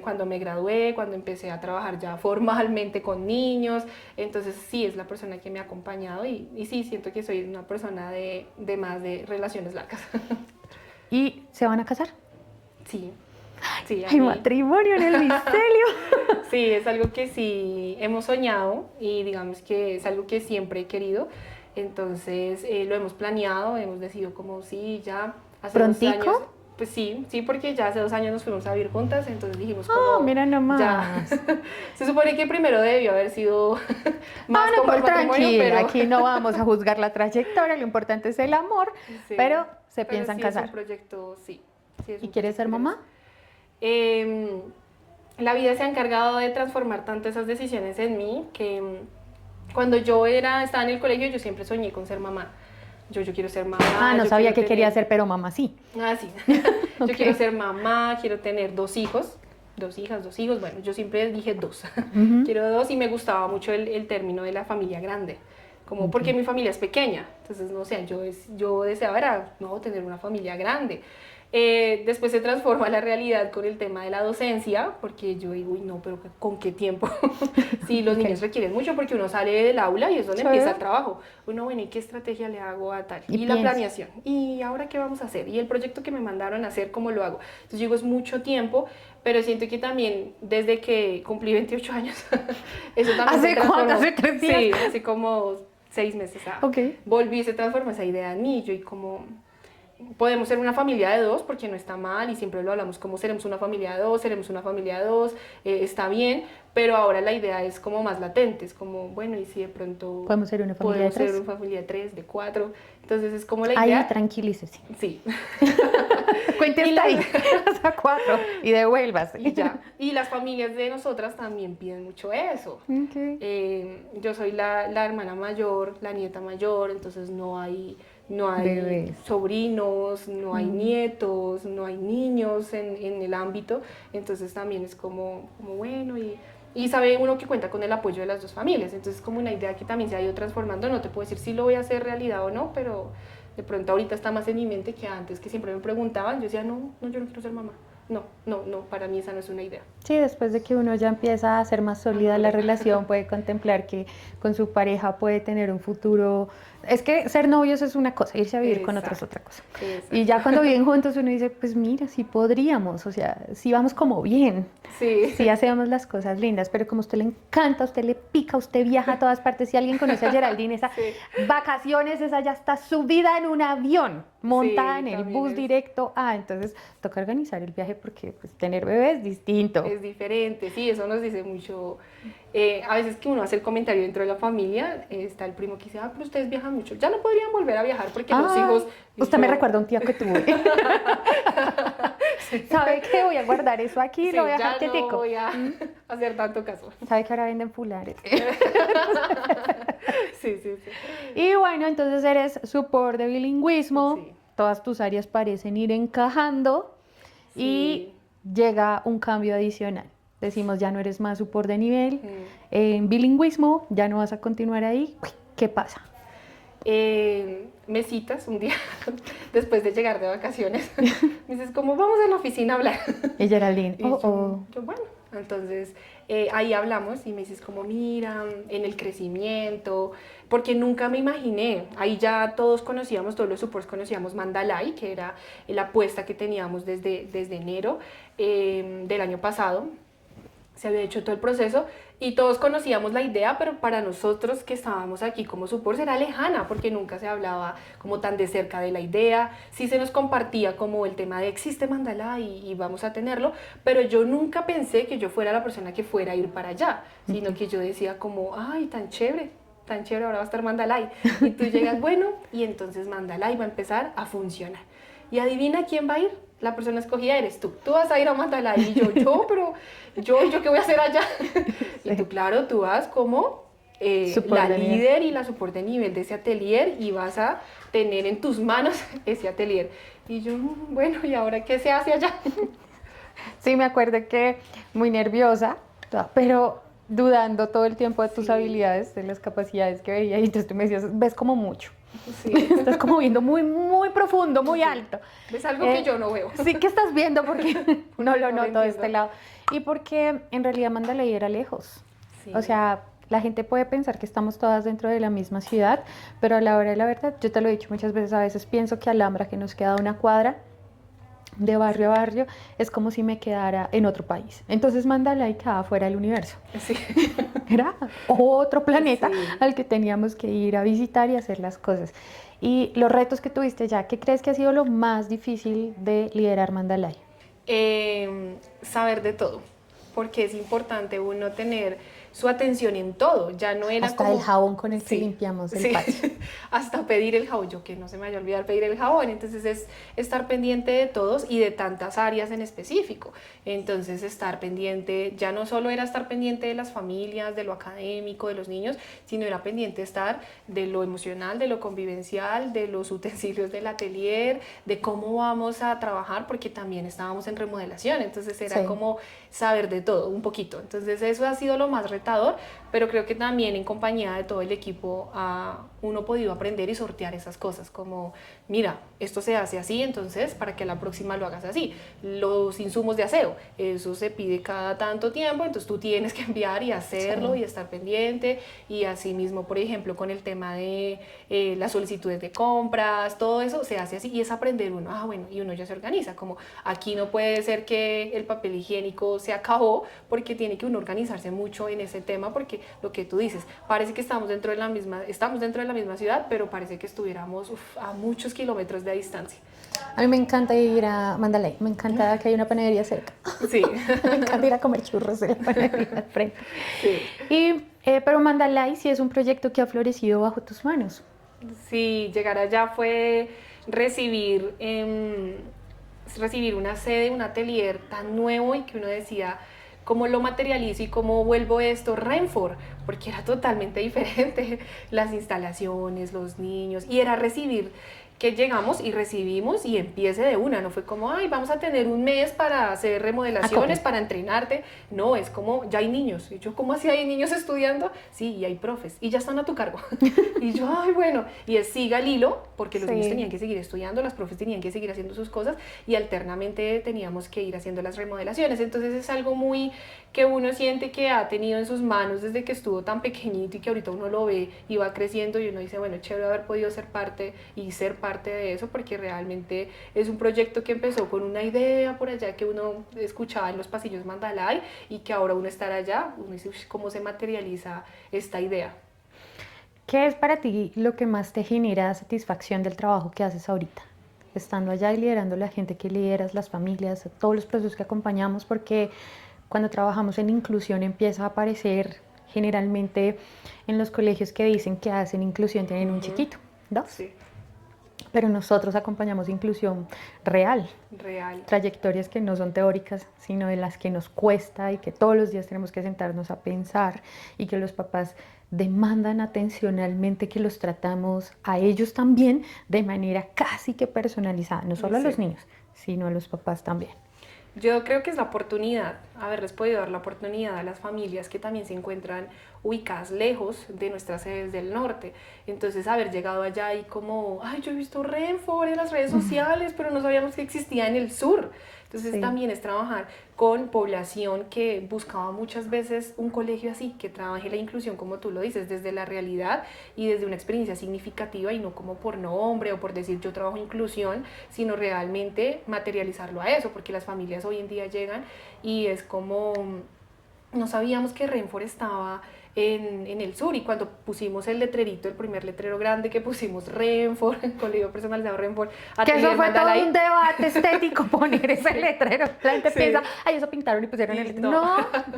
cuando me gradué, cuando empecé a trabajar ya formalmente con niños, entonces sí, es la persona que me ha acompañado y sí, siento que soy una persona de más de relaciones largas. ¿Y se van a casar? Sí. Hay matrimonio en el micelio. Sí, es algo que sí hemos soñado y digamos que es algo que siempre he querido, entonces lo hemos planeado, hemos decidido como sí, ya hace ¿Prontico? 2 años. Pues sí, porque ya hace 2 años nos fuimos a vivir juntas, entonces dijimos como... mira nomás. Ya. Se supone que primero debió haber sido más como el matrimonio, tranquila, pero... aquí no vamos a juzgar la trayectoria, lo importante es el amor, Sí, pero se piensan sí casar. Es un proyecto, sí. ¿Y quieres ser mamá? La vida se ha encargado de transformar tanto esas decisiones en mí que cuando yo estaba en el colegio yo siempre soñé con ser mamá. Yo quiero ser mamá. No sabía qué quería ser, pero mamá sí. Ah, sí. Okay. Yo quiero ser mamá, quiero tener 2 hijos, 2 hijas, 2 hijos. Bueno, yo siempre dije 2. Quiero 2 y me gustaba mucho el término de la familia grande. Como porque mi familia es pequeña. Entonces, no sé, yo deseaba tener una familia grande. Después se transforma la realidad con el tema de la docencia, porque yo digo, uy, no, pero ¿con qué tiempo? Sí, los niños requieren mucho porque uno sale del aula y es donde empieza el trabajo. Uno, bueno, ¿y qué estrategia le hago a tal? Y la planeación. ¿Y ahora qué vamos a hacer? Y el proyecto que me mandaron a hacer, ¿cómo lo hago? Entonces, digo, es mucho tiempo, pero siento que también desde que cumplí 28 años, eso también ¿Hace cuánto? ¿Hace 3 días? Sí, hace como 6 meses. Volví y se transformó esa idea en mí. Yo y como... Podemos ser una familia de 2 porque no está mal y siempre lo hablamos como seremos una familia de 2, está bien, pero ahora la idea es como más latente, es como, bueno, y si de pronto podemos ser una familia de 3. Podemos ser una familia de 3, de 4, entonces es como la idea. Ahí tranquilícese. Sí. Cuente hasta ahí, hasta 4 y devuélvase. Y ya. Y las familias de nosotras también piden mucho eso. Okay. Yo soy la hermana mayor, la nieta mayor, entonces no hay bebés, sobrinos, no hay nietos, no hay niños en el ámbito, entonces también es como bueno, y sabe uno que cuenta con el apoyo de las 2 familias, entonces es como una idea que también se ha ido transformando, no te puedo decir si lo voy a hacer realidad o no, pero de pronto ahorita está más en mi mente que antes, que siempre me preguntaban, yo decía, no, yo no quiero ser mamá. no, para mí esa no es una idea. Sí, después de que uno ya empieza a ser más sólida la relación, puede contemplar que con su pareja puede tener un futuro. Es que ser novios es una cosa, irse a vivir con otros es otra cosa. Exacto. Y ya cuando viven juntos uno dice, pues mira, sí podríamos, o sea, sí vamos como bien, sí hacemos las cosas lindas, pero como a usted le encanta, a usted le pica, usted viaja a todas partes. Si alguien conoce a Geraldine, esa vacaciones, esa ya está subida en un avión, montada en el bus directo. Entonces toca organizar el viaje porque pues tener bebé es distinto. Es diferente, sí, eso nos dice mucho. A veces que uno hace el comentario dentro de la familia, está el primo que dice, pero ustedes viajan mucho, ya no podrían volver a viajar porque los hijos... Usted me recuerda a un tío que tuve. ¿Sabe qué? Voy a guardar eso aquí, lo voy a dejar quietico. No voy a hacer tanto caso. ¿Sabe que ahora venden fulares? Sí. Y bueno, entonces eres support de bilingüismo, todas tus áreas parecen ir encajando y llega un cambio adicional. Decimos, ya no eres más support de nivel, en bilingüismo, ya no vas a continuar ahí. ¿Qué pasa? Me citas un día después de llegar de vacaciones. Me dices, ¿cómo vamos a la oficina a hablar? Y Geraldine, yo, bueno, entonces ahí hablamos y me dices como, mira, en el crecimiento, porque nunca me imaginé, ahí ya todos los supports conocíamos Mandalay, que era la apuesta que teníamos desde enero del año pasado. Se había hecho todo el proceso y todos conocíamos la idea, pero para nosotros que estábamos aquí como supports era lejana porque nunca se hablaba como tan de cerca de la idea. Sí se nos compartía como el tema de existe Mandalay y vamos a tenerlo, pero yo nunca pensé que yo fuera la persona que fuera a ir para allá, sino que yo decía como, ay, tan chévere, ahora va a estar Mandalay. Y tú llegas, bueno, y entonces Mandalay va a empezar a funcionar. Y adivina quién va a ir. La persona escogida eres tú. Tú vas a ir a Mandalay y pero yo qué voy a hacer allá. Y tú, claro, tú vas como la líder y la support de nivel de ese atelier y vas a tener en tus manos ese atelier. Y yo, bueno, ¿y ahora qué se hace allá? Sí, me acuerdo que muy nerviosa, pero dudando todo el tiempo de tus habilidades, de las capacidades que veía. Y entonces tú me decías, ves como mucho. Sí. Estás como viendo muy, muy profundo, muy alto. ¿Ves algo que yo no veo? Sí, que estás viendo porque no lo noto de este lado. Y porque en realidad Mandalay era lejos. Sí. O sea, la gente puede pensar que estamos todas dentro de la misma ciudad, pero a la hora de la verdad, yo te lo he dicho muchas veces, a veces pienso que Alhambra, que nos queda una cuadra de barrio a barrio, es como si me quedara en otro país. Entonces Mandalay quedaba fuera del universo. Sí. Era otro planeta al que teníamos que ir a visitar y hacer las cosas. Y los retos que tuviste ya, ¿qué crees que ha sido lo más difícil de liderar Mandalay? Saber de todo, porque es importante uno tener su atención en todo, ya no era hasta como... el jabón con el que limpiamos el patio. Hasta pedir el jabón, yo que no se me vaya a olvidar pedir el jabón, entonces es estar pendiente de todos y de tantas áreas en específico, entonces estar pendiente, ya no solo era estar pendiente de las familias, de lo académico, de los niños, sino era pendiente estar de lo emocional, de lo convivencial, de los utensilios del atelier, de cómo vamos a trabajar, porque también estábamos en remodelación, entonces era como saber de todo, un poquito, entonces eso ha sido lo más retador, pero creo que también en compañía de todo el equipo uno ha podido aprender y sortear esas cosas, como mira, esto se hace así, entonces para que la próxima lo hagas así. Los insumos de aseo, eso se pide cada tanto tiempo, entonces tú tienes que enviar y hacerlo y estar pendiente, y así mismo, por ejemplo, con el tema de las solicitudes de compras, todo eso se hace así y es aprender uno, bueno, y uno ya se organiza, como aquí no puede ser que el papel higiénico se acabó, porque tiene que uno organizarse mucho en ese tema, porque lo que tú dices, parece que estamos dentro de la misma ciudad, pero parece que estuviéramos a muchos kilómetros de distancia. A mí me encanta ir a Mandalay, me encanta que hay una panadería cerca. Sí. Me encanta ir a comer churros en la panadería al frente. Sí. Pero Mandalay sí es un proyecto que ha florecido bajo tus manos. Sí, llegar allá fue recibir una sede, un atelier tan nuevo y que uno decía, ¿cómo lo materializo y cómo vuelvo esto Renfort? Porque era totalmente diferente, las instalaciones, los niños, y era recibir que llegamos y recibimos y empiece de una, no fue como, ay, vamos a tener un mes para hacer remodelaciones, para entrenarte, no, es como, ya hay niños, y yo, ¿cómo así hay niños estudiando? Sí, y hay profes, y ya están a tu cargo, y yo, ay, bueno, y es siga el hilo, porque los niños tenían que seguir estudiando, las profes tenían que seguir haciendo sus cosas, y alternamente teníamos que ir haciendo las remodelaciones, entonces es algo muy que uno siente que ha tenido en sus manos desde que estuvo tan pequeñito y que ahorita uno lo ve y va creciendo y uno dice, bueno, chévere haber podido ser parte y ser parte de eso, porque realmente es un proyecto que empezó con una idea por allá que uno escuchaba en los pasillos Mandalay y que ahora uno estar allá, uno dice, ¿cómo se materializa esta idea? ¿Qué es para ti lo que más te genera satisfacción del trabajo que haces ahorita? Estando allá y liderando la gente que lideras, las familias, todos los procesos que acompañamos, porque cuando trabajamos en inclusión empieza a aparecer generalmente en los colegios que dicen que hacen inclusión, tienen un chiquito, ¿no? Sí. Pero nosotros acompañamos inclusión real, trayectorias que no son teóricas, sino de las que nos cuesta y que todos los días tenemos que sentarnos a pensar y que los papás demandan atencionalmente que los tratamos a ellos también de manera casi que personalizada, no solo a los niños, sino a los papás también. Yo creo que es la oportunidad, haberles podido dar la oportunidad a las familias que también se encuentran ubicadas lejos de nuestras sedes del norte. Entonces, haber llegado allá y como, ay, yo he visto Renfor en las redes sociales, pero no sabíamos que existía en el sur. Entonces, también es trabajar con población que buscaba muchas veces un colegio así, que trabaje la inclusión, como tú lo dices, desde la realidad y desde una experiencia significativa y no como por nombre o por decir yo trabajo inclusión, sino realmente materializarlo a eso, porque las familias hoy en día llegan y es como, no sabíamos que Renfor estaba en el sur, y cuando pusimos el letrerito, el primer letrero grande que pusimos, Renfor, colegio personalizado Renfor, que eso fue todo un debate estético poner ese letrero. La gente piensa, ay, eso pintaron y pusieron el letrero.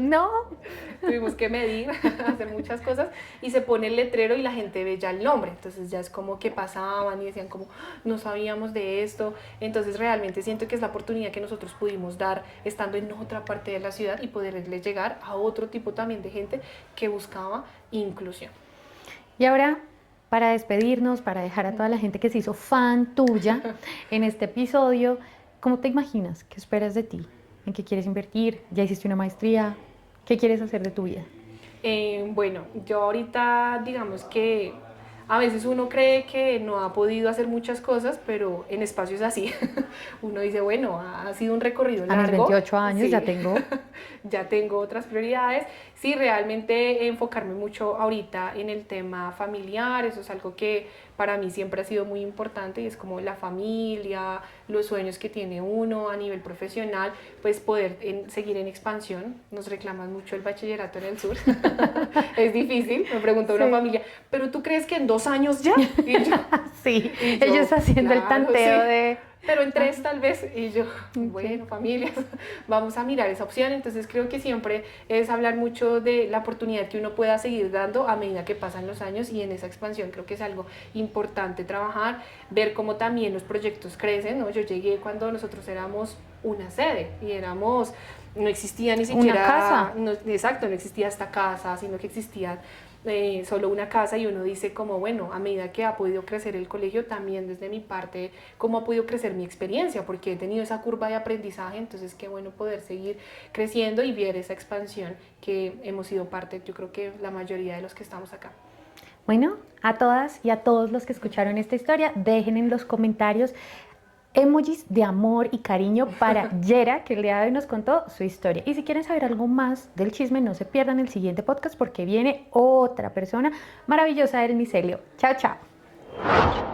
No. Tuvimos que medir, hacer muchas cosas, y se pone el letrero y la gente ve ya el nombre, entonces ya es como que pasaban y decían como, no sabíamos de esto. Entonces realmente siento que es la oportunidad que nosotros pudimos dar estando en otra parte de la ciudad y poderles llegar a otro tipo también de gente que buscaba inclusión. Y ahora, para despedirnos, para dejar a toda la gente que se hizo fan tuya en este episodio, ¿cómo te imaginas? ¿Qué esperas de ti? ¿En qué quieres invertir? ¿Ya hiciste una maestría? ¿Qué quieres hacer de tu vida? Bueno, yo ahorita digamos que a veces uno cree que no ha podido hacer muchas cosas, pero en espacios así, uno dice, bueno, ha sido un recorrido largo. A mis 28 años sí. ya tengo. Ya tengo otras prioridades. Sí, realmente enfocarme mucho ahorita en el tema familiar, eso es algo que para mí siempre ha sido muy importante y es como la familia, los sueños que tiene uno a nivel profesional, pues poder seguir en expansión. Nos reclaman mucho el bachillerato en el sur. Es difícil, me preguntó una familia, ¿pero tú crees que en 2 años ya? Y yo, sí, ellos haciendo el tanteo de... Pero en 3 tal vez, y yo, bueno, familias, vamos a mirar esa opción. Entonces creo que siempre es hablar mucho de la oportunidad que uno pueda seguir dando a medida que pasan los años, y en esa expansión creo que es algo importante trabajar, ver cómo también los proyectos crecen, ¿no? Yo llegué cuando nosotros éramos una sede y no existía ni siquiera... Una casa. No, exacto, no existía esta casa, sino que existía solo una casa, y uno dice como, bueno, a medida que ha podido crecer el colegio, también desde mi parte, cómo ha podido crecer mi experiencia, porque he tenido esa curva de aprendizaje. Entonces qué bueno poder seguir creciendo y ver esa expansión que hemos sido parte, yo creo que la mayoría de los que estamos acá. Bueno, a todas y a todos los que escucharon esta historia, dejen en los comentarios emojis de amor y cariño para Yera, que el día de hoy nos contó su historia. Y si quieren saber algo más del chisme, no se pierdan el siguiente podcast, porque viene otra persona maravillosa del micelio. Chao, chao.